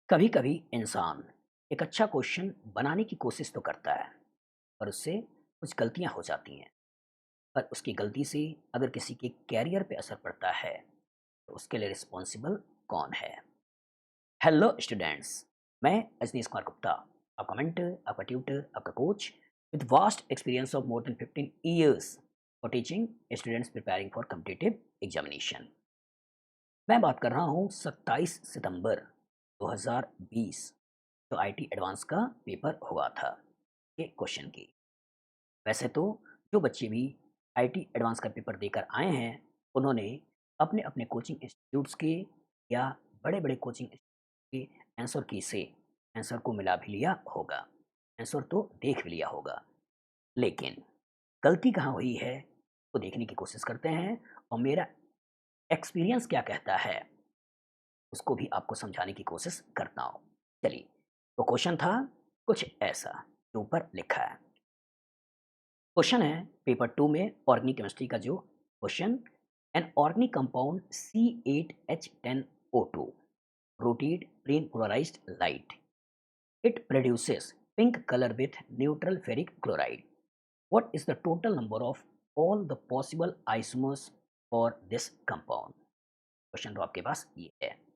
कभी कभी इंसान एक अच्छा क्वेश्चन बनाने की कोशिश तो करता है पर उससे कुछ गलतियां हो जाती हैं। पर उसकी गलती से अगर किसी के कैरियर पे असर पड़ता है तो उसके लिए रिस्पॉन्सिबल कौन है? हेलो स्टूडेंट्स, मैं अजनीश कुमार गुप्ता, आपका मेंटर, आपका ट्यूटर, आपका coach with vast experience of more than 15 years for teaching students preparing for competitive examination. मैं बात कर रहा हूँ 27 सितंबर 2020 जो आईटी एडवांस का पेपर हुआ था ये क्वेश्चन की। वैसे तो जो बच्चे भी आईटी एडवांस का पेपर देकर आए हैं उन्होंने अपने अपने कोचिंग इंस्टीट्यूट्स के या बड़े बड़े कोचिंग इंस्टीट्यूट के आंसर की से आंसर को मिला भी लिया होगा, आंसर तो देख भी लिया होगा। लेकिन गलती कहाँ हुई है वो देखने की कोशिश करते हैं और मेरा एक्सपीरियंस क्या कहता है उसको भी आपको समझाने की कोशिश करता हूँ। चलिए, तो क्वेश्चन था कुछ ऐसा जो ऊपर लिखा है। क्वेश्चन है पेपर 2 में ऑर्गेनिक केमिस्ट्री का जो question, N organic compound C8H10O2 rotate plane polarized light. It produces pink color with neutral ferric chloride. What is the total number of all the possible isomers for this compound? Question तो आपके पास ये है।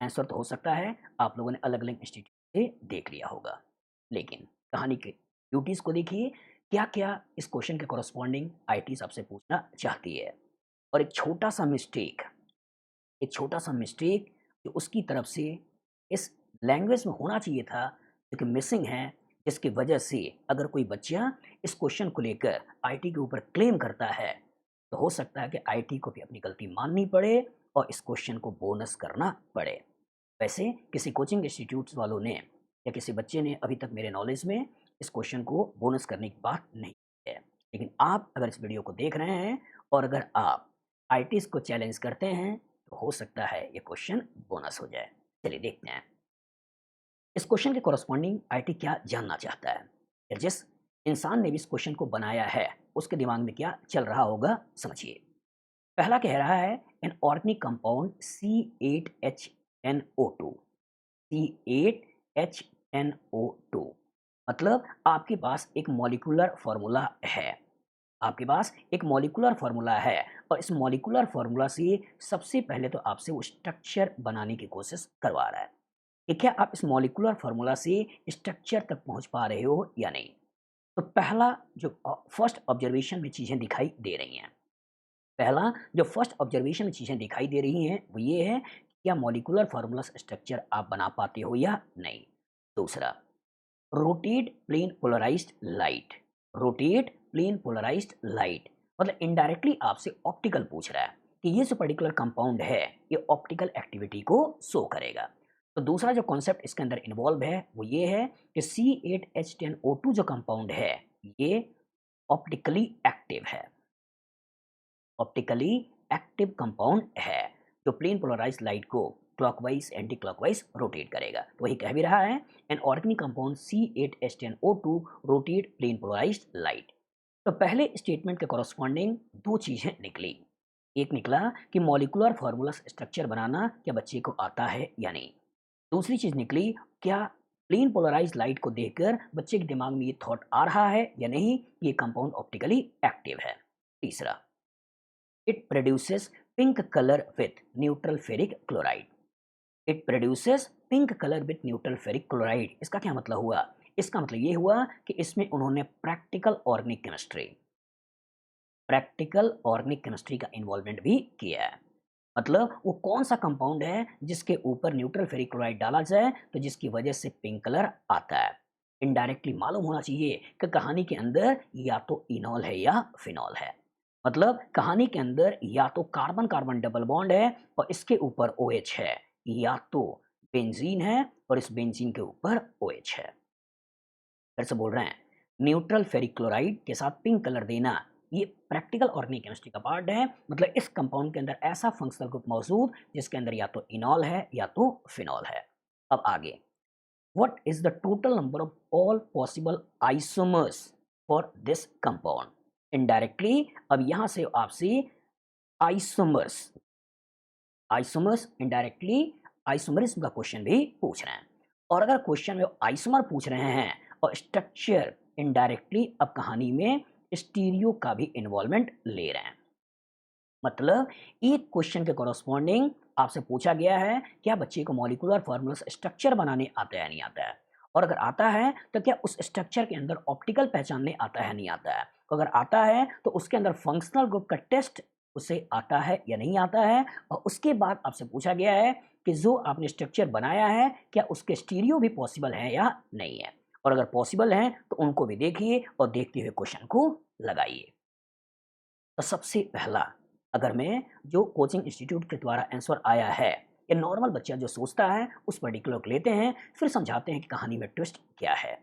Answer तो हो सकता है आप लोगों ने अलग अलग इंस्टीट्यूट से देख लिया होगा, लेकिन कहानी के ब्यूटीज को देखिए। क्या क्या इस क्वेश्चन के कॉरस्पॉन्डिंग आईटी आपसे पूछना चाहती है। और एक छोटा सा मिस्टेक जो उसकी तरफ से इस लैंग्वेज में होना चाहिए था, जो कि मिसिंग है, जिसकी वजह से अगर कोई बच्चा इस क्वेश्चन को लेकर आईटी के ऊपर क्लेम करता है तो हो सकता है कि आईटी को भी अपनी गलती माननी पड़े और इस क्वेश्चन को बोनस करना पड़े। वैसे किसी कोचिंग इंस्टीट्यूट्स वालों ने या किसी बच्चे ने अभी तक मेरे नॉलेज में इस क्वेश्चन को बोनस करने की बात नहीं की है। लेकिन आप अगर इस वीडियो को देख रहे हैं और अगर आप आईटीज को चैलेंज करते हैं तो हो सकता है ये क्वेश्चन बोनस हो जाए। चलिए देखते हैं इस क्वेश्चन के कॉरस्पॉन्डिंग आईटी क्या जानना चाहता है या जिस इंसान ने भी इस क्वेश्चन को बनाया है उसके दिमाग में क्या चल रहा होगा, समझिए। पहला कह रहा है an organic compound C8H10O2। C8H10O2 मतलब आपके पास एक मॉलिक्यूलर फार्मूला है। आपके पास एक मॉलिक्यूलर फार्मूला है और इस मॉलिक्यूलर फार्मूला से सबसे पहले तो आपसे वो स्ट्रक्चर बनाने की कोशिश करवा रहा है कि क्या आप इस मॉलिक्यूलर फार्मूला से स्ट्रक्चर तक पहुंच पा रहे हो या नहीं। तो पहला जो फर्स्ट ऑब्जर्वेशन में चीज़ें दिखाई दे रही हैं, पहला जो फर्स्ट ऑब्जर्वेशन में चीज़ें दिखाई दे रही हैं वो ये है कि क्या मॉलिक्यूलर फार्मूला स्ट्रक्चर आप बना पाते हो या नहीं। दूसरा, rotate plane polarised light. Rotate plane polarised light मतलब इनडायरेक्टली आपसे ऑप्टिकल पूछ रहा है कि ये जो पर्टिकुलर कंपाउंड है ये ऑप्टिकल एक्टिविटी को शो करेगा। तो दूसरा जो कॉन्सेप्ट इसके अंदर इन्वॉल्व है वो ये है कि C8H10O2 जो कंपाउंड है ये ऑप्टिकली एक्टिव है, ऑप्टिकली एक्टिव कंपाउंड है जो प्लेन पोलराइज्ड लाइट को क्लॉकवाइज एंटी क्लॉकवाइज रोटेट करेगा। तो वही कह भी रहा है an organic compound C8H10O2 rotate plane polarised light. तो पहले स्टेटमेंट के कॉरस्पॉन्डिंग दो चीजें निकली। एक निकला कि मॉलिक्यूलर फार्मूला स्ट्रक्चर बनाना क्या बच्चे को आता है या नहीं। दूसरी चीज निकली, क्या प्लेन पोलराइज्ड लाइट को देखकर बच्चे के दिमाग में ये थॉट आ रहा है या नहीं ये कंपाउंड ऑप्टिकली एक्टिव है। तीसरा, it produces pink color with neutral ferric chloride. It produces pink color with neutral ferric chloride. इसका क्या मतलब हुआ? इसका मतलब ये हुआ कि इसमें उन्होंने प्रैक्टिकल ऑर्गेनिक केमिस्ट्री का इन्वॉल्वमेंट भी किया है। मतलब वो कौन सा कंपाउंड है जिसके ऊपर न्यूट्रल फेरिक क्लोराइड डाला जाए तो जिसकी वजह से पिंक कलर आता है। इनडायरेक्टली मालूम होना चाहिए कि कहानी के अंदर या तो इनॉल है या फिनॉल है। मतलब कहानी के अंदर या तो कार्बन कार्बन डबल बॉन्ड है और इसके ऊपर OH है, या तो बेंजीन है और इस बेंजीन के ऊपर OH है। फिर से बोल रहे हैं, न्यूट्रल फेरिक क्लोराइड के साथ पिंक कलर देना ये प्रैक्टिकल ऑर्गेनिक केमिस्ट्री का पार्ट है। मतलब इस कंपाउंड के अंदर ऐसा फंक्शनल ग्रुप मौजूद जिसके अंदर या तो इनॉल है या तो फिनॉल है। अब आगे, what is the total number of all possible isomers for this compound. Indirectly अब यहां से आपसे आइसोमर्स आइसोमर्स इनडायरेक्टली आइसोमरिज्म का क्वेश्चन भी पूछ रहे हैं। और अगर क्वेश्चन में आइसोमर पूछ रहे हैं और स्ट्रक्चर इनडायरेक्टली अब कहानी में स्टीरियो का भी इन्वॉल्वमेंट ले रहे हैं। मतलब एक क्वेश्चन के कॉरस्पॉन्डिंग आपसे पूछा गया है क्या बच्चे को मॉलिक्यूलर फार्मूला स्ट्रक्चर बनाने आता है या नहीं आता है, और अगर आता है तो क्या उस स्ट्रक्चर के अंदर ऑप्टिकल पहचानने आता है नहीं आता है, तो अगर आता है तो उसके अंदर फंक्शनल ग्रुप का टेस्ट उसे आता है या नहीं आता है, और उसके बाद आपसे पूछा गया है कि जो आपने स्ट्रक्चर बनाया है क्या उसके स्टीरियो भी पॉसिबल है या नहीं है, और अगर पॉसिबल है तो उनको भी देखिए और देखते हुए क्वेश्चन को लगाइए। तो सबसे पहला, अगर मैं जो कोचिंग इंस्टीट्यूट के द्वारा आंसर आया है, ये नॉर्मल बच्चा जो सोचता है उस पर्टिकुलर को लेते हैं, फिर समझाते हैं कि कहानी में ट्विस्ट क्या है।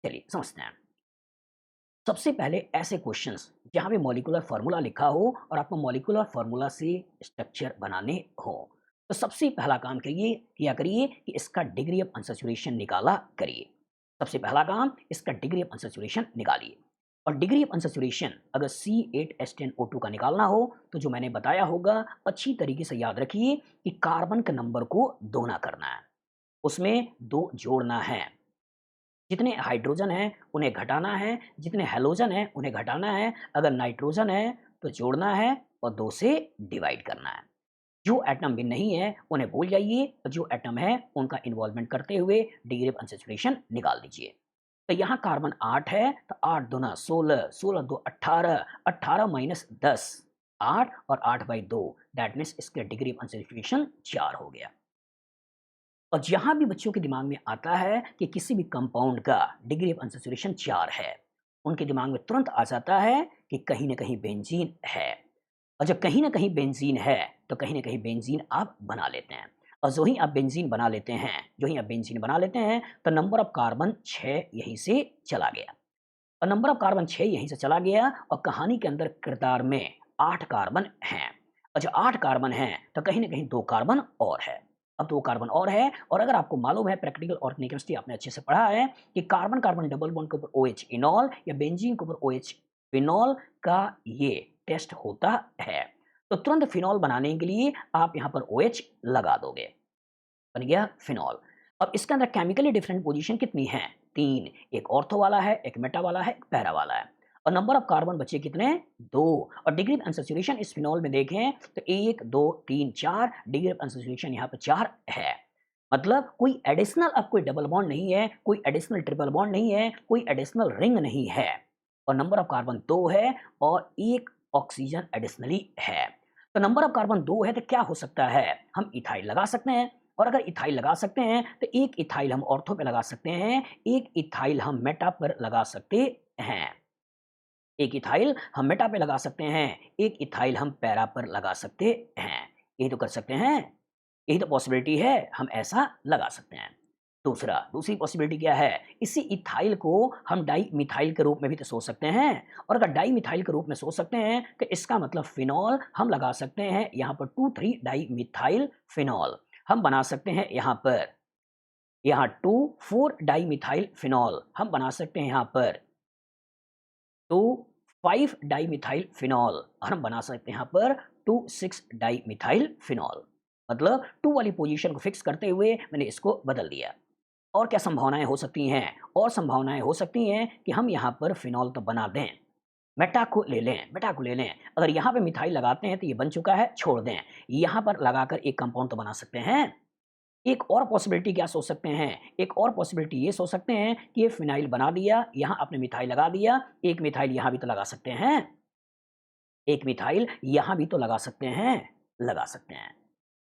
चलिए समझते हैं। सबसे पहले ऐसे क्वेश्चंस जहाँ पे मॉलिक्यूलर फार्मूला लिखा हो और आपको मॉलिक्यूलर फार्मूला से स्ट्रक्चर बनाने हो, तो सबसे पहला काम करिए किया करिए कि इसका डिग्री ऑफ अनसैचुरेशन निकाला करिए। सबसे पहला काम इसका डिग्री ऑफ अनसैचुरेशन निकालिए। और डिग्री ऑफ अनसैचुरेशन अगर C8H10O2 का निकालना हो तो जो मैंने बताया होगा अच्छी तरीके से याद रखिए कि कार्बन के नंबर को दोना करना है, उसमें दो जोड़ना है। जितने हाइड्रोजन हैं उन्हें घटाना है, जितने हैलोजन हैं उन्हें घटाना है, अगर नाइट्रोजन है तो जोड़ना है और 2 से डिवाइड करना है। जो एटम भी नहीं है उन्हें भूल जाइए और जो एटम है उनका इन्वॉल्वमेंट करते हुए डिग्री ऑफ अनसैचुरेशन निकाल दीजिए। तो यहाँ कार्बन 8 है तो 8 दूना 16, 16 दो 18, 18 माइनस 10 8 और 8/2, दैट मीन्स इसके डिग्री ऑफ अनसैचुरेशन 4 हो गया। और जहाँ भी बच्चों के दिमाग में आता है कि किसी भी कंपाउंड का डिग्री ऑफ अनसैचुरेशन 4 है, उनके दिमाग में तुरंत आ जाता है कि कहीं न कहीं बेंजीन है। और जब कहीं न कहीं बेंजीन है, तो कहीं न कहीं बेंजीन आप बना लेते हैं। और जो ही आप बेंजीन बना लेते हैं तो नंबर ऑफ कार्बन 6 यहीं से चला गया। और नंबर ऑफ कार्बन 6 यहीं से चला गया और कहानी के अंदर किरदार में 8 कार्बन हैं। और जो 8 कार्बन हैं, तो कहीं न कहीं 2 कार्बन और है। अब 2 कार्बन और है, और अगर आपको मालूम है प्रैक्टिकल ऑर्गेनिक केमिस्ट्री आपने अच्छे से पढ़ा है कि कार्बन-कार्बन डबल बॉन्ड के ऊपर OH इनॉल या बेंजीन के ऊपर OH फिनॉल का ये टेस्ट होता है। तो तुरंत फिनॉल बनाने के लिए आप यहाँ पर OH लगा दोगे। बन गया फिनॉल। अब इसके अंदर केमिकली डिफरेंट पोजीशन कितनी है? 3। एक ऑर्थो वाला है, एक मेटा वाला है, एक पैरा वाला है। और नंबर ऑफ कार्बन बचे कितने? 2। और डिग्री ऑफ अनसैचुरेशन इस फिनॉल में देखें तो 1, 2, 3, 4 डिग्री ऑफ अनसैचुरेशन यहाँ पे 4 है। मतलब कोई एडिशनल अब कोई डबल बॉन्ड नहीं है, कोई एडिशनल ट्रिपल बॉन्ड नहीं है, कोई एडिशनल रिंग नहीं है। और नंबर ऑफ कार्बन 2 है और 1 ऑक्सीजन एडिशनली है। तो नंबर ऑफ कार्बन 2 है तो क्या हो सकता है? हम इथाइल लगा सकते हैं। और अगर इथाइल लगा सकते हैं तो एक इथाइल हम ऑर्थो पे लगा सकते हैं, एक इथाइल हम मेटा पर लगा सकते हैं। एक इथाइल हम मेटा पे लगा सकते हैं, एक इथाइल हम पैरा पर लगा सकते हैं। यही तो कर सकते हैं, यही तो पॉसिबिलिटी है, हम ऐसा लगा सकते हैं। दूसरी पॉसिबिलिटी क्या है? इसी इथाइल को हम डाई मिथाइल के रूप में भी तो सोच सकते हैं। और अगर डाई मिथाइल के रूप में सोच सकते हैं तो इसका मतलब फिनॉल हम लगा सकते हैं यहाँ पर 2,3 डाई मिथाइल फिनॉल हम बना सकते हैं यहाँ पर, यहाँ 2,4 डाई मिथाइल फिनॉल हम बना सकते हैं यहाँ पर 2,5 डाई मिथाइल फिनॉल और हम बना सकते हैं यहाँ पर 2,6 डाई मिथाइल फिनॉल। मतलब 2 वाली पोजीशन को फिक्स करते हुए मैंने इसको बदल दिया। और क्या संभावनाएं हो सकती हैं? और संभावनाएं हो सकती हैं कि हम यहाँ पर फिनॉल तो बना दें, मेटा को ले लें। अगर यहाँ पे मिथाइल लगाते हैं तो ये बन चुका है, छोड़ दें। यहाँ पर लगाकर एक कंपाउंड तो बना सकते हैं। एक और पॉसिबिलिटी क्या सोच सकते हैं? एक और पॉसिबिलिटी ये सोच सकते हैं कि ये फिनाइल बना दिया, यहाँ आपने मिथाइल लगा दिया, एक मिथाइल यहाँ भी तो लगा सकते हैं। एक मिथाइल यहाँ भी तो लगा सकते हैं।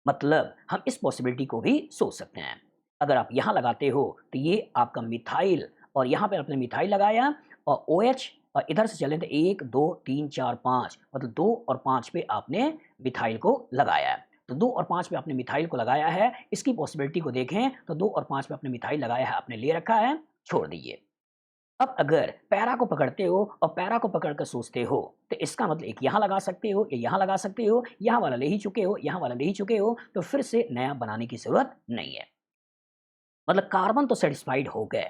मतलब हम इस पॉसिबिलिटी को भी सोच सकते हैं। अगर आप यहाँ लगाते हो तो ये आपका मिथाइल और यहाँ पे आपने मिथाइल लगाया और OH और इधर से चलें तो 1, 2, 3, 4, 5 मतलब 2 और 5 पे आपने मिथाइल को लगाया है। तो 2 और 5 पे आपने मिथाइल को लगाया है, इसकी पॉसिबिलिटी को देखें तो 2 और 5 पे आपने मिथाइल लगाया है, आपने ले रखा है, छोड़ दीजिए। अब अगर पैरा को पकड़ते हो और पैरा को पकड़ कर सोचते हो तो इसका मतलब एक यहाँ लगा सकते हो या यहाँ लगा सकते हो, यहाँ वाला ले ही चुके हो, यहाँ वाला ले ही चुके हो, तो फिर से नया बनाने की ज़रूरत नहीं है। मतलब कार्बन तो सैटिस्फाइड हो गए,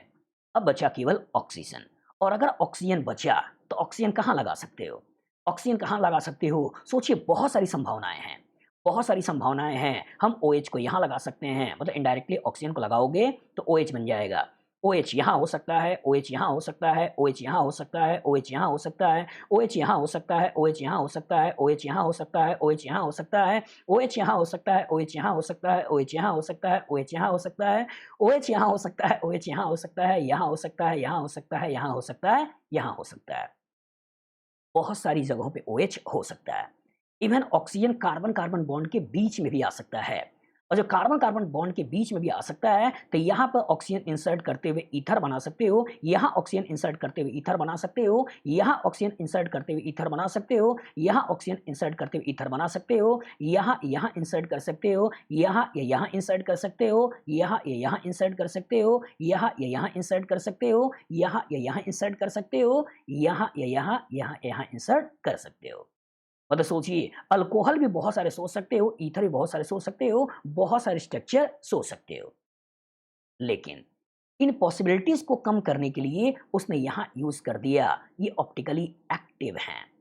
अब बचा केवल ऑक्सीजन। और अगर ऑक्सीजन बचा तो ऑक्सीजन कहाँ लगा सकते हो? ऑक्सीजन कहाँ लगा सकते हो? सोचिए बहुत सारी संभावनाएँ हैं। बहुत सारी संभावनाएँ हैं। हम OH को यहाँ लगा सकते हैं, मतलब इनडायरेक्टली ऑक्सीजन को लगाओगे तो OH बन जाएगा। OH यहाँ हो सकता है, OH यहाँ हो सकता है, OH यहाँ हो सकता है, OH यहाँ हो सकता है, OH यहाँ हो सकता है, OH यहाँ हो सकता है, OH यहाँ हो सकता है, OH यहाँ हो सकता है, OH यहाँ हो सकता है, OH यहाँ हो सकता है, OH यहाँ हो सकता है, OH यहाँ हो सकता है, OH यहाँ हो सकता है, OH यहाँ हो सकता है, यहाँ हो सकता है, यहाँ हो सकता है, यहाँ हो सकता है, यहाँ हो सकता है। बहुत सारी जगहों पे OH हो सकता है। इवन ऑक्सीजन कार्बन-कार्बन बॉन्ड के बीच में भी आ सकता है। और जो कार्बन-कार्बन बॉन्ड के बीच में भी आ सकता है, तो यहाँ पर ऑक्सीजन इंसर्ट करते हुए ईथर बना सकते हो, यहाँ ऑक्सीजन इंसर्ट करते हुए ईथर बना सकते हो, यहाँ ऑक्सीजन इंसर्ट करते हुए ईथर बना सकते हो, यहाँ ऑक्सीजन इंसर्ट करते हुए ईथर बना सकते हो, यहाँ इंसर्ट कर सकते हो, यहाँ इंसर्ट कर सकते हो, यहाँ इंसर्ट कर सकते हो, यहाँ इंसर्ट कर सकते हो, यहाँ इंसर्ट कर सकते हो, यहाँ इंसर्ट कर सकते हो। मतलब सोचिए, अल्कोहल भी बहुत सारे सोच सकते हो, ईथर भी बहुत सारे सोच सकते हो, बहुत सारे स्ट्रक्चर सोच सकते हो। लेकिन इन पॉसिबिलिटीज को कम करने के लिए उसने यहां यूज कर दिया, ये ऑप्टिकली एक्टिव हैं।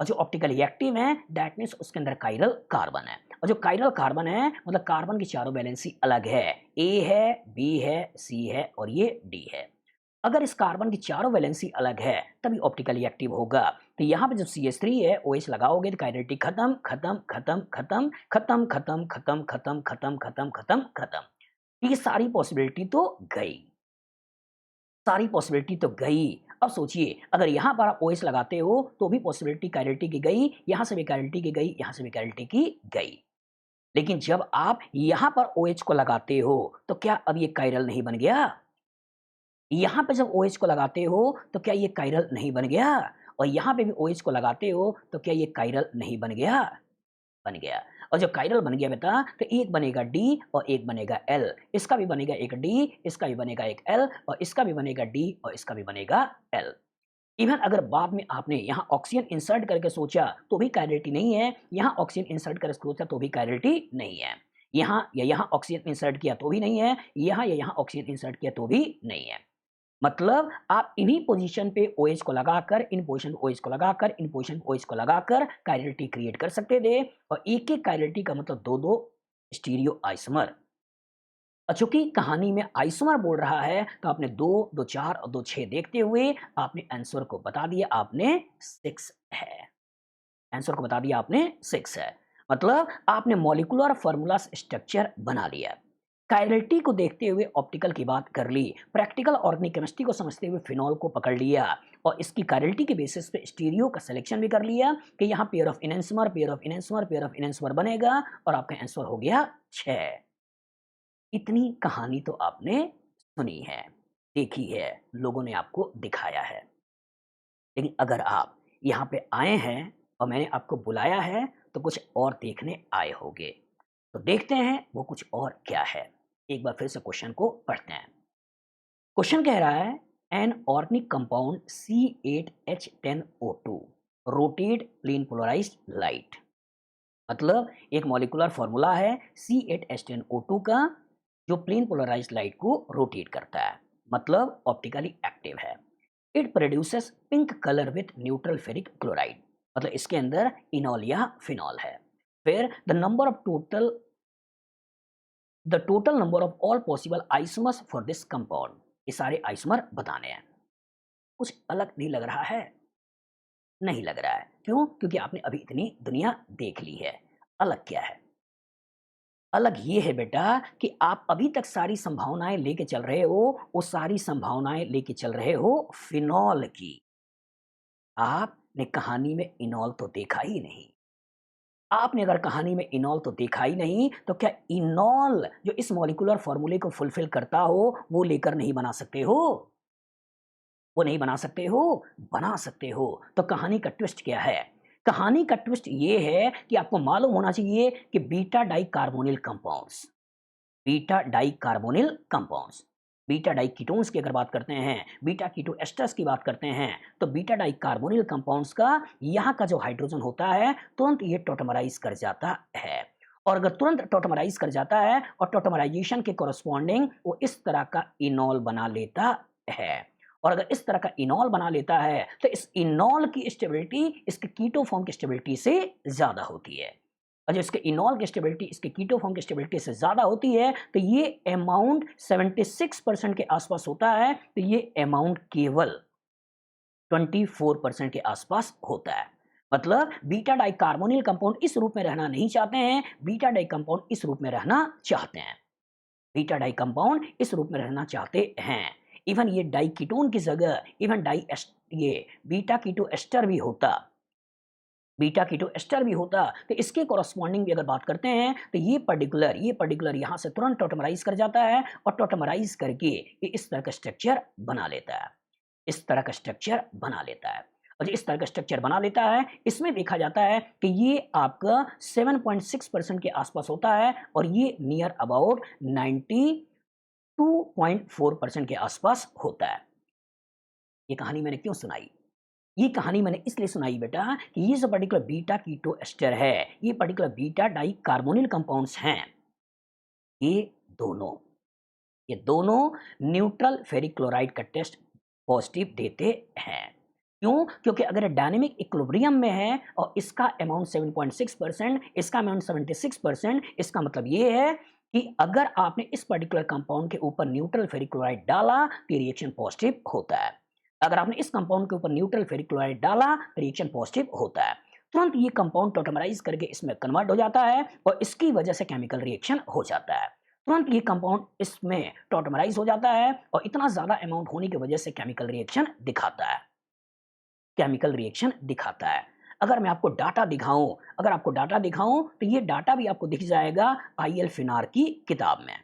और जो ऑप्टिकली एक्टिव हैं, दैट मीन्स उसके अंदर काइरल कार्बन है। और जो काइरल कार्बन है, मतलब कार्बन की चारों वैलेंसी अलग है, ए है, बी है, सी है और ये डी है। अगर इस कार्बन की चारों वैलेंसी अलग है, तभी ऑप्टिकली एक्टिव होगा। तो यहाँ पे जब CH3 है, OH लगाओगे तो काइनेटिक खत्म खत्म खत्म खत्म खत्म खत्म खत्म खत्म खत्म खत्म खत्म खत्म। ये सारी पॉसिबिलिटी तो गई, सारी पॉसिबिलिटी तो गई। अब सोचिए, अगर यहाँ पर आप OH लगाते हो तो भी पॉसिबिलिटी काइनेटिक की गई, यहाँ से भी काइनेटिक की गई, यहाँ से भी काइनेटिक की गई। लेकिन जब आप यहाँ पर OH को लगाते हो तो क्या अब ये काइरल नहीं बन गया? यहाँ पे जब OH को लगाते हो तो क्या ये काइरल नहीं बन गया? और यहाँ पे भी OH को लगाते हो तो क्या ये काइरल नहीं बन गया? बन गया। और जब काइरल बन गया बेटा, तो एक बनेगा D और एक बनेगा L। इसका भी बनेगा एक D, इसका भी बनेगा एक L और इसका भी बनेगा D और इसका भी बनेगा L। इवन अगर बाद में आपने यहाँ ऑक्सीजन इंसर्ट करके सोचा तो भी कायरलिटी नहीं है, यहाँ ऑक्सीजन इंसर्ट करके सोचा तो भी कायरलिटी नहीं है। यहाँ या यहाँ ऑक्सीजन इंसर्ट किया तो भी नहीं है, यहाँ या यहाँ ऑक्सीजन इंसर्ट किया तो भी नहीं है। मतलब आप इन्हीं पोजीशन पे OH को लगाकर, इन पोजीशन पे OH को लगाकर, इन पोजीशन पे OH को लगाकर कायरलिटी क्रिएट कर सकते थे। और एक-एक कायरलिटी का मतलब 2-2 स्टीरियो आइसोमर। और चूंकि कहानी में आइसोमर बोल रहा है तो आपने 2, 2 4 और 2 6 देखते हुए आपने आंसर को बता दिया, आपने 6 है। आंसर को बता दिया आपने 6 है। मतलब आपने मॉलिक्यूलर फार्मूला स्ट्रक्चर बना लिया। कायरलिटी को देखते हुए ऑप्टिकल की बात कर ली, प्रैक्टिकल ऑर्गेनिक केमिस्ट्री को समझते हुए फिनॉल को पकड़ लिया और इसकी कायरलिटी के बेसिस पे स्टीरियो का सिलेक्शन भी कर लिया कि यहाँ pair of enantiomer, pair of enantiomer, pair of enantiomer बनेगा और आपका आंसर हो गया 6। इतनी कहानी तो आपने सुनी है, देखी है, लोगों ने आपको दिखाया है। लेकिन अगर आप यहाँ पे आए हैं और मैंने आपको बुलाया है तो कुछ और देखने आए होंगे। तो देखते हैं वो कुछ और क्या है। एक बार फिर से क्वेश्चन को पढ़ते हैं। क्वेश्चन कह रहा है an organic compound C8H10O2 rotate plane polarised light. मतलब एक मॉलिक्यूलर फॉर्मूला है C8H10O2 का जो प्लेन पोलराइज्ड लाइट को रोटेट करता है, मतलब ऑप्टिकली एक्टिव है। It produces pink colour with neutral ferric chloride, मतलब इसके अंदर इनॉल या फिनॉल है। फिर the total number of all possible isomers for this compound, ये सारे आइसोमर बताने हैं। कुछ अलग नहीं लग रहा है? नहीं लग रहा है। क्यों? क्योंकि आपने अभी इतनी दुनिया देख ली है। अलग क्या है? अलग ये है बेटा कि आप अभी तक सारी संभावनाएं लेके चल रहे हो, वो सारी संभावनाएं लेके चल रहे हो फिनॉल की। आपने कहानी में इनॉल तो देखा ही नहीं। आपने अगर कहानी में इनॉल तो देखा ही नहीं, तो क्या इनॉल जो इस मॉलिक्यूलर फॉर्मूले को फुलफिल करता हो वो लेकर नहीं बना सकते हो? वो नहीं बना सकते हो? बना सकते हो। तो कहानी का ट्विस्ट क्या है? कहानी का ट्विस्ट ये है कि आपको मालूम होना चाहिए कि beta di carbonyl compounds, beta di carbonyl compounds, beta di ketones की अगर बात करते हैं, बीटा कीटो एस्टर्स की बात करते हैं, तो बीटा डाई कार्बोनिल कंपाउंड्स का यहाँ का जो हाइड्रोजन होता है तुरंत ये टॉटमराइज कर जाता है। और अगर तुरंत टॉटमराइज कर जाता है और टॉटमराइजेशन के कोरस्पॉन्डिंग वो इस तरह का इनॉल बना लेता है। और अगर इस तरह का इनॉल बना लेता है तो इस इनॉल की स्टेबिलिटी इसके कीटो फॉर्म की स्टेबिलिटी से ज्यादा होती है। और जो इसके इनॉल की स्टेबिलिटी इसके कीटो फॉर्म की स्टेबिलिटी से ज़्यादा होती है तो ये अमाउंट 76% के आसपास होता है, तो ये अमाउंट केवल 24% के आसपास होता है। मतलब बीटा डाई कार्बोनिल कंपाउंड इस रूप में रहना नहीं चाहते हैं, बीटा डाई कंपाउंड इस रूप में रहना चाहते हैं, बीटा डाई कंपाउंड इस रूप में रहना चाहते हैं। इवन ये डाई कीटोन की जगह इवन ये बीटा कीटो एस्टर भी होता, बीटा कीटो एस्टर भी होता, तो इसके कोरस्पॉन्डिंग भी अगर बात करते हैं तो ये पर्टिकुलर यहाँ से तुरंत टॉटमराइज कर जाता है और टॉटमराइज करके ये इस तरह का स्ट्रक्चर बना लेता है, इस तरह का स्ट्रक्चर बना लेता है। और जो इस तरह का स्ट्रक्चर बना लेता है इसमें देखा जाता है कि ये आपका 7.6% के आसपास होता है और ये नियर अबाउट 92.4% के आसपास होता है। ये कहानी मैंने क्यों सुनाई? ये कहानी मैंने इसलिए सुनाई बेटा कि ये जो पर्टिकुलर बीटा कीटो एस्टर है, ये particular beta di carbonyl compounds हैं, ये दोनों ये दोनों न्यूट्रल फेरिक क्लोराइड का टेस्ट पॉजिटिव देते हैं। क्यों? क्योंकि अगर डायनेमिक इक्विलिब्रियम में है और इसका अमाउंट 7.6%, इसका अमाउंट 76%, इसका मतलब ये है कि अगर आपने इस पर्टिकुलर कंपाउंड के ऊपर न्यूट्रल फेरिक क्लोराइड डाला तो रिएक्शन पॉजिटिव होता है। अगर आपने इस कंपाउंड के ऊपर न्यूट्रल फेरिक क्लोराइड डाला तो रिएक्शन पॉजिटिव होता है। तुरंत ये कंपाउंड टॉटमराइज करके इसमें कन्वर्ट हो जाता है और इसकी वजह से केमिकल रिएक्शन हो जाता है। तुरंत ये कंपाउंड इसमें टॉटमराइज हो जाता है और इतना ज्यादा अमाउंट होने की वजह से केमिकल रिएक्शन दिखाता है, केमिकल रिएक्शन दिखाता है। अगर मैं आपको डाटा दिखाऊं, अगर आपको डाटा दिखाऊं तो ये डाटा भी आपको दिख जाएगा आईएल फिनार की किताब में,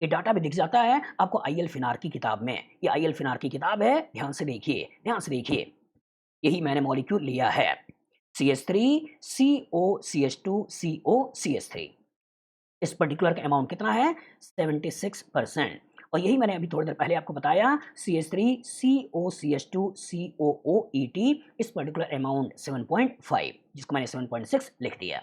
ये डाटा भी दिख जाता है आपको आईएल फिनार की किताब में। ये आईएल फिनार की किताब है, ध्यान से देखिए, ध्यान से देखिए। यही मैंने मॉलिक्यूल लिया है CH3 COCH2 COCH3। इस पर्टिकुलर का अमाउंट कितना है? 76%। और यही मैंने अभी थोड़ी देर पहले आपको बताया CH3 COCH2 COOET, इस पर्टिकुलर अमाउंट 7.5, जिसको मैंने 7.6 लिख दिया।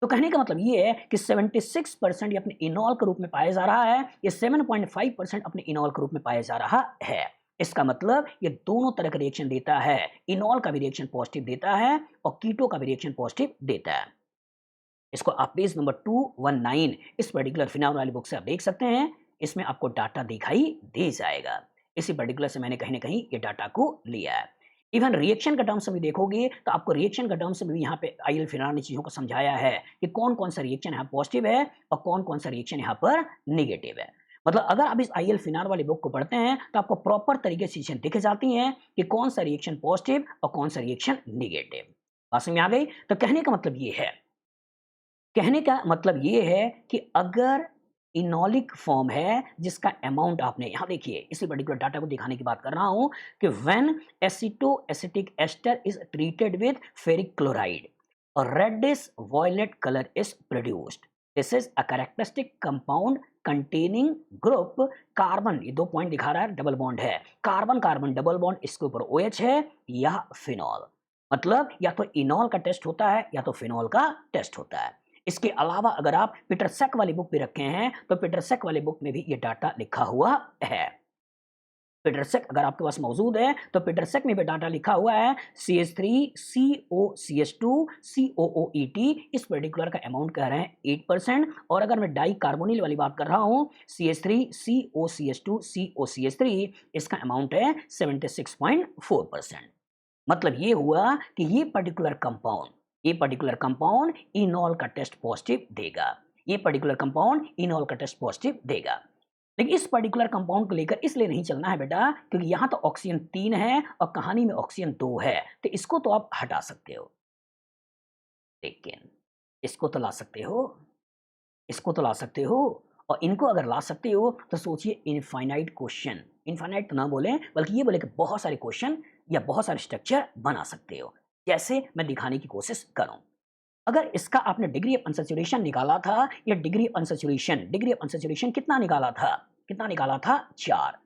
तो कहने का मतलब ये है कि 76% ये अपने इनॉल के रूप में पाया जा रहा है, ये 7.5% अपने इनॉल के रूप में पाया जा रहा है। इसका मतलब ये दोनों तरह का रिएक्शन देता है, इनॉल का भी रिएक्शन पॉजिटिव देता है और कीटो का भी रिएक्शन पॉजिटिव देता है। इसको आप पेज नंबर 219 इस पर्टिकुलर फिनाल वाली बुक से आप देख सकते हैं, इसमें आपको डाटा दिखाई दे जाएगा। इसी पर्टिकुलर से मैंने कहीं ना कहीं ये डाटा को लिया है। इवन रिएक्शन का टर्म्स में भी देखोगे तो आपको रिएक्शन का टर्म्स में भी यहाँ पे आईएल फिनार ने चीज़ों को समझाया है कि कौन कौन सा रिएक्शन यहाँ पॉजिटिव है और कौन कौन सा रिएक्शन यहाँ पर निगेटिव है। मतलब अगर आप इस आईएल फिनार वाली बुक को पढ़ते हैं तो आपको प्रॉपर तरीके से चीज़ें दिख जाती हैं कि कौन सा रिएक्शन पॉजिटिव और कौन सा रिएक्शन निगेटिव। बात में आ गई? तो कहने का मतलब ये है, कहने का मतलब ये है कि अगर इनॉलिक फॉर्म है जिसका अमाउंट आपने यहां देखिए इसी पर्टिकुलर डाटा को दिखाने की बात कर रहा हूं कि when acetoacetic ester is treated with ferric chloride और reddish violet colour is produced, this is a characteristic compound containing group carbon, ये 2 पॉइंट दिखा रहा है, डबल बॉन्ड है, कार्बन कार्बन डबल बॉन्ड, इसके ऊपर OH है या फिनॉल। मतलब या तो इनॉल का टेस्ट होता है या तो फिनॉल का टेस्ट होता है। इसके अलावा अगर आप पीटरसैक वाली बुक भी रखे हैं तो पीटरसैक वाली बुक में भी ये डाटा लिखा हुआ है। पीटरसैक अगर आपके पास मौजूद है तो पीटरसैक में भी डाटा लिखा हुआ है CH3 COCH2 COOET, इस पर्टिकुलर का अमाउंट कह रहे हैं 8%। और अगर मैं डाई कार्बोनिल वाली बात कर रहा हूं CH3 COCH2 COCH3, इसका अमाउंट है 76.4%। मतलब ये हुआ कि ये पर्टिकुलर कंपाउंड इनॉल का टेस्ट पॉजिटिव देगा, ये पर्टिकुलर कंपाउंड इनॉल का टेस्ट पॉजिटिव देगा। लेकिन इस पर्टिकुलर कंपाउंड को लेकर इसलिए नहीं चलना है बेटा क्योंकि यहां तो ऑक्सीजन 3 है और कहानी में ऑक्सीजन 2 है, तो इसको तो आप हटा सकते हो, लेकिन इसको तो ला सकते हो, इसको तो ला सकते हो। और इनको अगर ला सकते हो तो सोचिए इनफाइनाइट क्वेश्चन, इनफाइनाइट तो ना बोलें बल्कि ये बोले कि बहुत सारे क्वेश्चन या बहुत सारे स्ट्रक्चर बना सकते हो, जैसे मैं दिखाने की कोशिश करूं। अगर इसका आपने डिग्री ऑफ अनसैचुरेशन निकाला था या डिग्री ऑफ अनसैचुरेशन कितना निकाला था? कितना निकाला था? 4।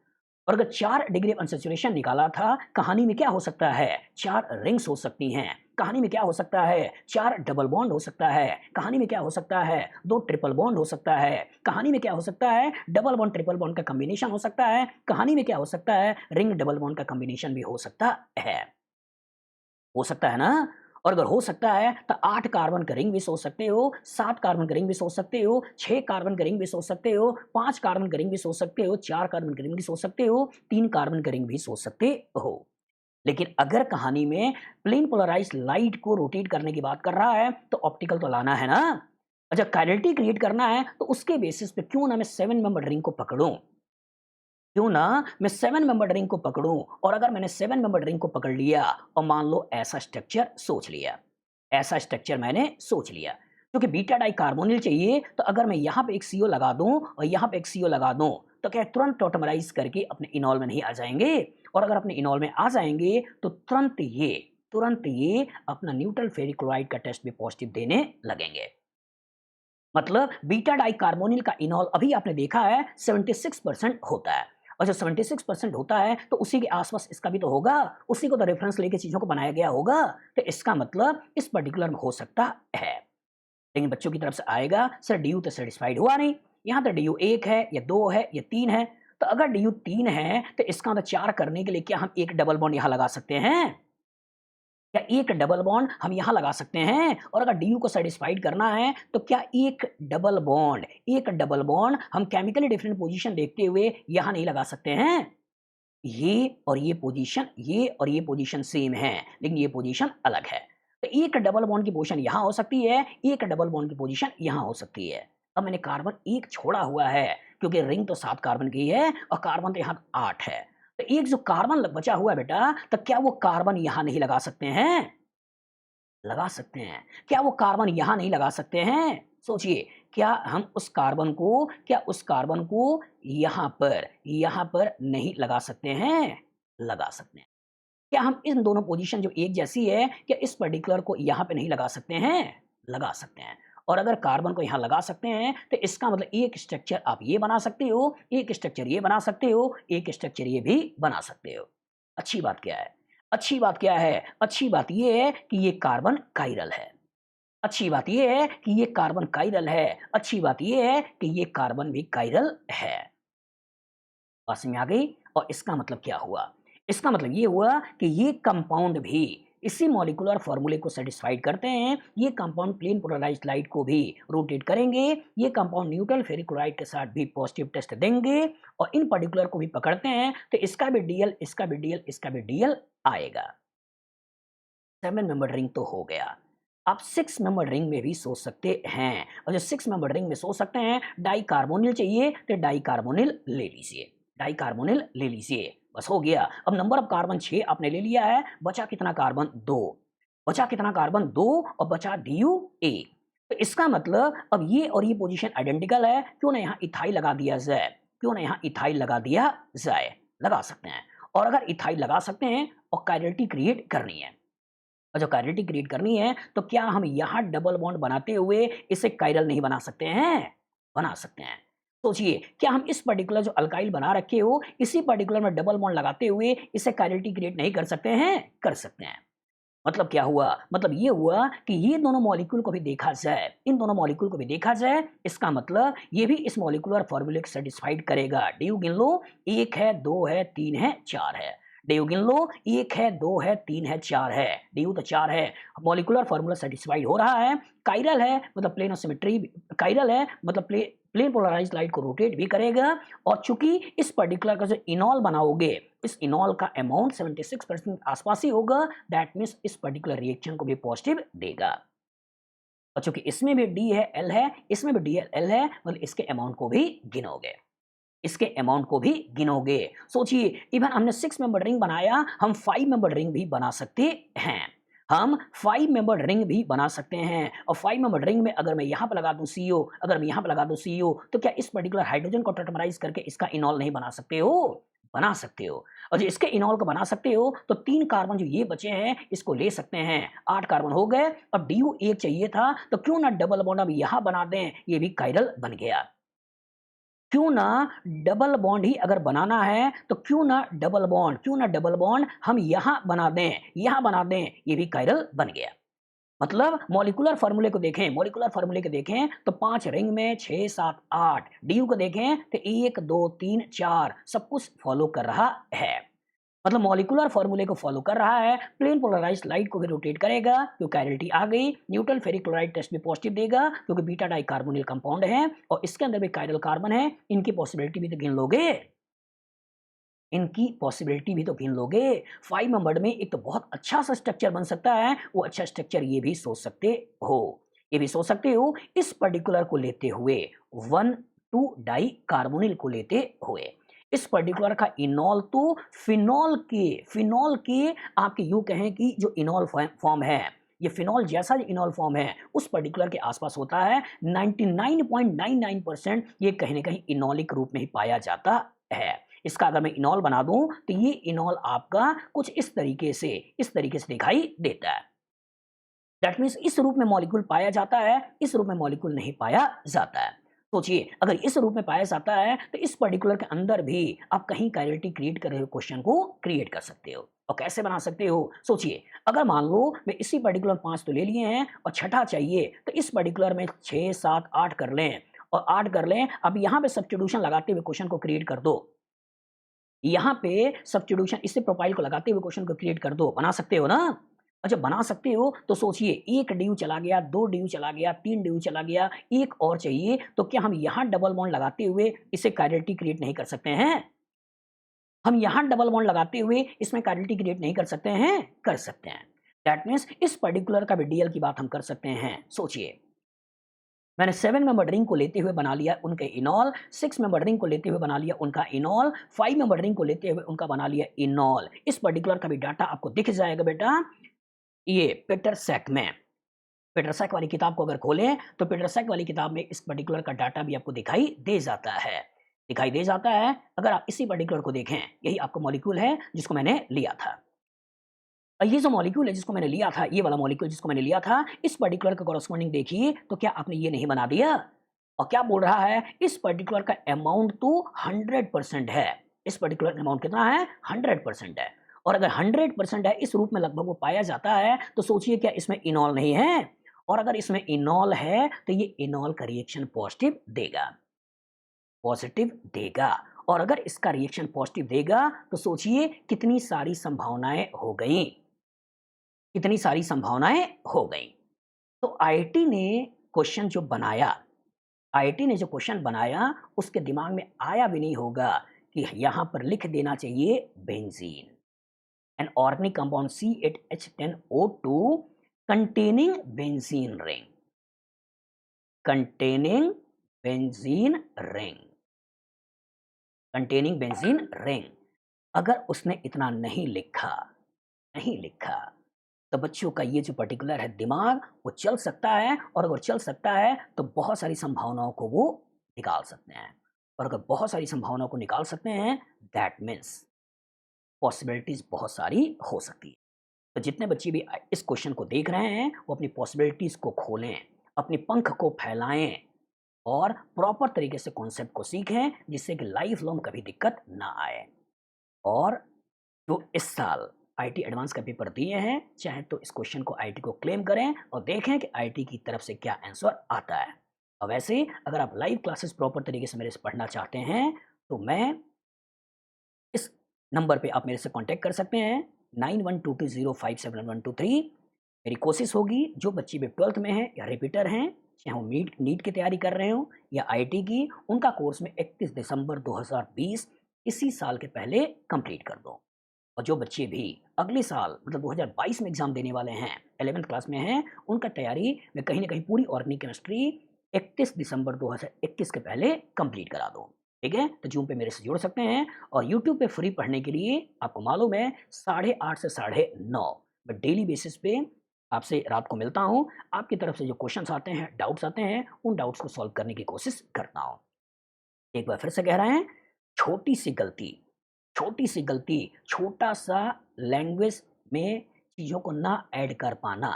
और अगर 4 डिग्री ऑफ अनसैचुरेशन निकाला था, कहानी में क्या हो सकता है? 4 रिंग्स हो सकती हैं। कहानी में क्या हो सकता है? 4 डबल बॉन्ड हो सकता है। कहानी में क्या हो सकता है? 2 ट्रिपल बॉन्ड हो सकता है। कहानी में क्या हो सकता है? डबल बॉन्ड ट्रिपल बॉन्ड का कॉम्बिनेशन हो सकता है। कहानी में क्या हो सकता है? रिंग डबल बॉन्ड का कॉम्बिनेशन भी हो सकता है ना? और अगर हो सकता है तो 8 कार्बन का रिंग भी सोच सकते हो, 7 कार्बन का रिंग भी सोच सकते हो, 6 कार्बन का रिंग भी सोच सकते हो, 5 कार्बन का रिंग भी सोच सकते हो, 4 कार्बन का रिंग भी सोच सकते हो, 3 कार्बन का रिंग भी सोच सकते हो। लेकिन अगर कहानी में प्लेन पोलराइज्ड लाइट को रोटेट करने की बात कर रहा है तो ऑप्टिकल तो लाना है ना। अच्छा, काइनेटिक क्रिएट करना है तो उसके बेसिस पे क्यों ना मैं 7 मेंबर रिंग को पकड़ूं, क्यों ना मैं 7 मेंबर रिंग को पकड़ूं। और अगर मैंने 7 मेंबर रिंग को पकड़ लिया और मान लो ऐसा स्ट्रक्चर सोच लिया, ऐसा स्ट्रक्चर मैंने सोच लिया, क्योंकि बीटा डाई कार्बोनिल चाहिए, तो अगर मैं यहाँ पे एक CO लगा दूं और यहाँ पे एक CO लगा दूं तो क्या तुरंत टॉटमराइज करके अपने इनॉल में नहीं आ जाएंगे। और अगर अपने इनॉल में आ जाएंगे तो तुरंत ये अपना न्यूट्रल फेरिक क्लोराइड का टेस्ट भी पॉजिटिव देने लगेंगे। मतलब बीटा डाई कार्बोनिल का इनॉल अभी आपने देखा है 76% होता है, और जो 76% होता है तो उसी के आसपास इसका भी तो होगा, उसी को तो रेफरेंस लेके चीजों को बनाया गया होगा। तो इसका मतलब इस पर्टिकुलर में हो सकता है। लेकिन बच्चों की तरफ से आएगा सर डी यू तो सेटिस्फाइड हुआ नहीं, यहाँ तो डी यू 1 है या 2 है या 3 है। तो अगर डी यू 3 है तो इसका मतलब 4 करने के लिए क्या हम एक डबल बॉन्ड यहाँ लगा सकते हैं, क्या एक डबल बॉन्ड हम यहाँ लगा सकते हैं। और अगर डी को सेटिस्फाइड करना है तो क्या एक डबल बॉन्ड हम केमिकली डिफरेंट पोजीशन देखते हुए यहाँ नहीं लगा सकते हैं। ये और ये पोजीशन सेम है, लेकिन ये पोजीशन अलग है। तो एक डबल बॉन्ड की पोजीशन यहाँ हो सकती है, एक डबल बॉन्ड की पोजीशन यहाँ हो सकती है। अब मैंने कार्बन एक छोड़ा हुआ है क्योंकि रिंग तो 7 कार्बन की है और कार्बन तो यहाँ 8 है। तो एक जो कार्बन बचा हुआ है बेटा, तो क्या वो कार्बन यहाँ नहीं लगा सकते हैं, लगा सकते हैं। क्या वो कार्बन यहाँ नहीं लगा सकते हैं, सोचिए। क्या हम उस कार्बन को यहाँ पर नहीं लगा सकते हैं, लगा सकते हैं। क्या हम इन दोनों पोजीशन जो एक जैसी है, क्या इस पर्टिकुलर को यहाँ पे नहीं लगा सकते हैं, लगा सकते हैं। और अगर कार्बन को यहाँ लगा सकते हैं तो इसका मतलब एक स्ट्रक्चर आप ये बना सकते हो, एक स्ट्रक्चर ये बना सकते हो, एक स्ट्रक्चर ये भी बना सकते हो। अच्छी बात क्या है, अच्छी बात क्या है, अच्छी बात ये है कि ये कार्बन काइरल है, अच्छी बात ये है कि ये कार्बन काइरल है, अच्छी बात ये है कि ये कार्बन भी काइरल है। बात समझ में आ गई। और इसका मतलब क्या हुआ, इसका मतलब ये हुआ कि ये कंपाउंड भी इसी मॉलिक्यूलर फॉर्मूले को सेटिस्फाइड करते हैं। ये कंपाउंड प्लेन पोलराइज्ड लाइट को भी रोटेट करेंगे, ये कंपाउंड न्यूट्रल फेरिक क्लोराइड के साथ भी पॉजिटिव टेस्ट देंगे, और इन पर्टिकुलर को भी पकड़ते हैं तो इसका भी डीएल, इसका भी डीएल, इसका भी डीएल आएगा। 7 मेंबर रिंग तो हो गया। आप 6 मेंबर रिंग में भी सोच सकते हैं, और जो 6 मेंबर रिंग में सोच सकते हैं, डाई कार्बोनिल चाहिए तो डाई कार्बोनिल ले लीजिए, डाई कार्बोनिल ले लीजिए, बस हो गया। अब नंबर ऑफ कार्बन 6 आपने ले लिया है, बचा कितना कार्बन 2, बचा कितना कार्बन 2 और बचा DU 1। तो इसका मतलब अब ये और ये पोजीशन आइडेंटिकल है, क्यों ना यहाँ इथाइल लगा दिया जाए, क्यों ना यहाँ इथाइल लगा दिया जाए, लगा सकते हैं। और अगर इथाइल लगा सकते हैं और काइनेटिक क्रिएट करनी है, और जो काइनेटिक क्रिएट करनी है तो क्या हम यहाँ डबल बॉन्ड बनाते हुए इसे काइरल नहीं बना सकते हैं, बना सकते हैं। सोचिए, क्या हम इस पर्टिकुलर जो अल्काइल बना रखे हो इसी पर्टिकुलर में डबल बॉन्ड लगाते हुए इसे काइनेटिक क्रिएट नहीं कर सकते हैं, कर सकते हैं। मतलब क्या हुआ, मतलब ये हुआ कि ये दोनों मॉलिक्यूल को भी देखा जाए, इन दोनों मॉलिक्यूल को भी देखा जाए, इसका मतलब ये भी इस मॉलिक्यूलर फॉर्मूले को सेटिस्फाइड करेगा। डीयू गिन लो, 1 है, 2 है, 3 है, 4 है। डीयू गिन लो, 1 है, 2 है, 3 है, 4 है, डीयू तो 4 है। मॉलिक्यूलर फॉर्मूला सेटिस्फाइड हो रहा है, काइरल है मतलब प्लेन ऑफ सिमेट्री, काइरल है मतलब प्लेन पोलराइज्ड लाइट को रोटेट भी करेगा। और चूंकि इस पर्टिकुलर का जो इनॉल बनाओगे, इस इनॉल का अमाउंट 76% आसपास ही होगा, दैट मीन्स इस पर्टिकुलर रिएक्शन को भी पॉजिटिव देगा। और चूंकि इसमें भी डी है, एल है, इसमें भी डी एल है, मतलब इसके अमाउंट को भी गिनोगे, इसके अमाउंट को भी गिनोगे। सोचिए, इवन हमने 6 मेंबर रिंग बनाया, हम 5 मेंबर रिंग भी बना सकते हैं, हम 5 मेंबर रिंग भी बना सकते हैं। और 5 मेंबर रिंग में अगर मैं यहाँ पर लगा दूं CO, अगर मैं यहाँ पर लगा दूं CO, तो क्या इस पर्टिकुलर हाइड्रोजन को टॉटमराइज करके इसका इनॉल नहीं बना सकते हो, बना सकते हो। और जो इसके इनॉल को बना सकते हो तो 3 कार्बन जो ये बचे हैं इसको ले सकते हैं, 8 कार्बन हो गए। अब DU 1 चाहिए था तो क्यों ना डबल बॉन्ड अब यहाँ बना दें, ये भी काइरल बन गया। क्यों ना डबल बॉन्ड ही अगर बनाना है तो क्यों ना डबल बॉन्ड हम यहाँ बना दें, यहाँ बना दें, ये भी काइरल बन गया। मतलब मॉलिक्यूलर फार्मूले को देखें, मॉलिक्यूलर फार्मूले को देखें तो 5 रिंग में 6 7 8, डीयू को देखें तो 1 2 3 4 सब कुछ फॉलो कर रहा है। मतलब मॉलिक्यूलर फॉर्मूले को फॉलो कर रहा है, प्लेन पोलराइज्ड लाइट को भी रोटेट करेगा क्योंकि कायरलिटी आ गई, न्यूट्रल फेरिक क्लोराइड टेस्ट भी पॉजिटिव देगा क्योंकि बीटा डाइकार्बोनिल कंपाउंड है और इसके अंदर भी कायरल कार्बन है, इनकी पॉसिबिलिटी भी तो गिन लोगे, इनकी पॉसिबिलिटी भी तो गिन लोगे। 5 मेंबर्ड में एक तो बहुत अच्छा सा स्ट्रक्चर बन सकता है, वो अच्छा स्ट्रक्चर ये भी सोच सकते हो, ये भी सोच सकते हो इस पर्टिकुलर को लेते हुए 1,2 डाई कार्बोनिल को लेते हुए, इस पर्टिकुलर का इनॉल तो फिनॉल के आपके यूं कहें कि जो इनॉल फॉर्म है, ये फिनॉल जैसा जो इनॉल फॉर्म है उस पर्टिकुलर के आसपास होता है। 99.99% ये कहीं ना कहीं इनॉलिक रूप में ही पाया जाता है। इसका अगर मैं इनॉल बना दूं तो ये इनॉल आपका कुछ इस तरीके से दिखाई देता है। दैट मीन्स इस रूप में मॉलिक्यूल पाया जाता है, इस रूप में मॉलिक्यूल नहीं पाया जाता है। सोचिए अगर इस रूप में पाया जाता है तो इस पर्टिकुलर के अंदर भी आप कहीं कायरलिटी क्रिएट कर रहे हो, क्वेश्चन को क्रिएट कर सकते हो। और कैसे बना सकते हो? सोचिए अगर मान लो मैं इसी पर्टिकुलर 5 तो ले लिए हैं और छठा चाहिए तो इस पर्टिकुलर में 6 7 8 कर लें और 8 कर लें। अब यहाँ पे सब्स्टिट्यूशन लगाते हुए क्वेश्चन को क्रिएट कर दो, यहाँ पे सब्स्टिट्यूशन इसी प्रोफाइल को लगाते हुए क्वेश्चन को क्रिएट कर दो। बना सकते हो ना? और जब बना सकते हो तो सोचिए 1 ड्यू चला गया, 2 ड्यू चला गया, 3 ड्यू चला गया, एक और चाहिए, तो क्या हम यहाँ डबल बॉन्ड लगाते हुए इसे कायरलिटी क्रिएट नहीं कर सकते हैं? हम यहाँ डबल बॉन्ड लगाते हुए इसमें कायरलिटी क्रिएट नहीं कर सकते हैं? कर सकते हैं। दैट मीन्स इस पर्टिकुलर का भी डीएल की बात हम कर सकते हैं। सोचिए मैंने 7 मेंबर रिंग को लेते हुए बना लिया उनके इनॉल, 6 मेंबर रिंग को लेते हुए बना लिया उनका इनॉल, 5 मेंबर रिंग को लेते हुए उनका बना लिया इनॉल। इस पर्टिकुलर का भी डाटा आपको दिख जाएगा बेटा। ये पीटरसैक वाली किताब को अगर खोलें तो पीटरसैक वाली किताब में इस पर्टिकुलर का डाटा भी आपको दिखाई दे जाता है, दिखाई दे जाता है। अगर आप इसी पर्टिकुलर को देखें, यही आपका मॉलिक्यूल है जिसको मैंने लिया था। ये जो मॉलिक्यूल है जिसको मैंने लिया था, ये वाला मॉलिक्यूल जिसको मैंने लिया था, इस पर्टिकुलर का कॉरेस्पॉन्डिंग देखिए तो क्या आपने ये नहीं बना दिया? और क्या बोल रहा है? इस पर्टिकुलर का अमाउंट तो 100% है। इस पर्टिकुलर अमाउंट कितना है? 100% है। और अगर 100% है, इस रूप में लगभग वो पाया जाता है, तो सोचिए क्या इसमें इनॉल नहीं है? और अगर इसमें इनॉल है तो ये इनॉल का रिएक्शन पॉजिटिव देगा। और अगर इसका रिएक्शन पॉजिटिव देगा तो सोचिए कितनी सारी संभावनाएं हो गई, कितनी सारी संभावनाएं हो गई। तो आईआईटी ने क्वेश्चन जो बनाया, आईआईटी ने जो क्वेश्चन बनाया उसके दिमाग में आया भी नहीं होगा कि यहां पर लिख देना चाहिए benzene, N organic compound C8H10O2 containing benzene ring, containing benzene ring, containing benzene ring। अगर उसने इतना नहीं लिखा तो बच्चों का ये जो पर्टिकुलर है दिमाग वो चल सकता है, और अगर चल सकता है तो बहुत सारी संभावनाओं को वो निकाल सकते हैं। और अगर बहुत सारी संभावनाओं को निकाल सकते हैं दैट मीन्स पॉसिबिलिटीज बहुत सारी हो सकती है। तो जितने बच्चे भी इस क्वेश्चन को देख रहे हैं वो अपनी पॉसिबिलिटीज को खोलें, अपने पंख को फैलाएं और प्रॉपर तरीके से कॉन्सेप्ट को सीखें जिससे कि लाइफ लॉन्ग कभी दिक्कत ना आए। और जो इस साल आईआईटी एडवांस का पेपर दिए हैं, चाहे तो इस क्वेश्चन को आईआईटी को क्लेम करें और देखें कि आईआईटी की तरफ से क्या आंसर आता है। और वैसे अगर आप लाइव क्लासेस प्रॉपर तरीके से मेरे से पढ़ना चाहते हैं तो मैं इस नंबर पे आप मेरे से कांटेक्ट कर सकते हैं 9122057123। मेरी कोशिश होगी जो बच्चे भी 12th में हैं या रिपीटर हैं, चाहे वो नीट की तैयारी कर रहे हो या आईआईटी की, उनका कोर्स में 31 दिसंबर 2020 इसी साल के पहले कंप्लीट कर दो। और जो बच्चे भी अगले साल मतलब 2022 में एग्जाम देने वाले हैं, 11th क्लास में हैं, उनका तैयारी मैं कहीं ना कहीं पूरी ऑर्गेनिक केमिस्ट्री 31 दिसंबर 2021 के पहले कंप्लीट करा दूँ। ठीक है, तो जूम पे मेरे से जुड़ सकते हैं। और यूट्यूब पे फ्री पढ़ने के लिए आपको मालूम है 8:30 से 9:30 मैं डेली बेसिस पे आपसे रात को मिलता हूँ। आपकी तरफ से जो क्वेश्चंस आते हैं, डाउट्स आते हैं, उन डाउट्स को सॉल्व करने की कोशिश करता हूँ। एक बार फिर से कह रहे हैं, छोटी सी गलती, छोटा सा लैंग्वेज में चीज़ों को ना ऐड कर पाना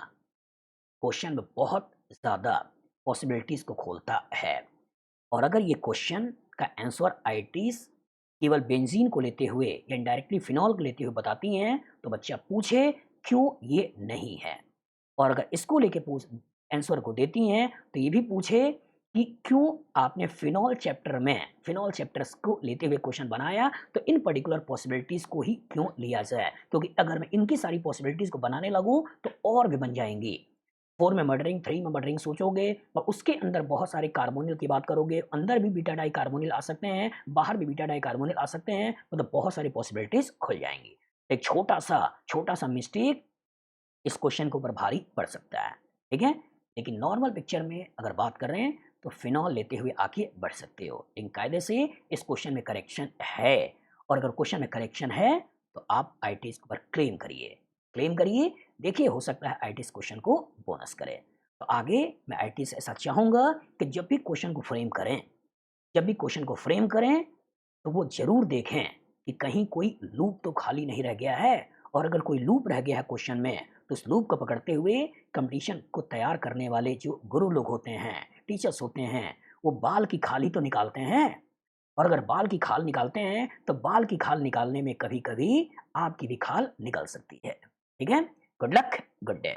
क्वेश्चन में बहुत ज़्यादा पॉसिबिलिटीज़ को खोलता है। और अगर ये क्वेश्चन का आंसर आईआईटीज़ केवल बेंजीन को लेते हुए या इनडायरेक्टली फिनॉल को लेते हुए बताती हैं तो बच्चा पूछे क्यों ये नहीं है। और अगर इसको लेके पूछ आंसर को देती हैं तो ये भी पूछे कि क्यों आपने फिनॉल चैप्टर्स को लेते हुए क्वेश्चन बनाया, तो इन पर्टिकुलर पॉसिबिलिटीज़ को ही क्यों लिया जाए, क्योंकि अगर मैं इनकी सारी पॉसिबिलिटीज़ को बनाने लगूँ तो और भी बन जाएँगी। 4 में मर्डरिंग, 3 में मर्डरिंग सोचोगे और उसके अंदर बहुत सारे कार्बोनिल की बात करोगे, अंदर भी बीटा डाई कार्बोनिल आ सकते हैं, बाहर भी बीटा डाई कार्बोनिल आ सकते हैं, मतलब बहुत सारी पॉसिबिलिटीज़ खुल जाएँगी। एक छोटा-सा मिस्टेक इस क्वेश्चन के ऊपर भारी पड़ सकता है, ठीक है? लेकिन नॉर्मल पिक्चर में अगर बात कर रहे हैं तो फिनॉल लेते हुए आगे बढ़ सकते हो। लेकिन कायदे से इस क्वेश्चन में करेक्शन है और अगर क्वेश्चन में करेक्शन है तो आप आईटीज पर क्लेम करिए, देखिए हो सकता है आईटीज क्वेश्चन को बोनस करे। तो आगे मैं आईटीज से ऐसा चाहूँगा कि जब भी क्वेश्चन को फ्रेम करें तो वो ज़रूर देखें कि कहीं कोई लूप तो खाली नहीं रह गया है और अगर कोई लूप रह गया है क्वेश्चन में तो उस लूप को पकड़ते हुए कंपटीशन को तैयार करने वाले जो गुरु लोग होते हैं, टीचर्स होते हैं, वो बाल की खाल ही तो निकालते हैं और अगर बाल की खाल निकालते हैं तो बाल की खाल निकालने में कभी-कभी आपकी भी खाल निकल सकती है। ठीक है? Good luck, good day.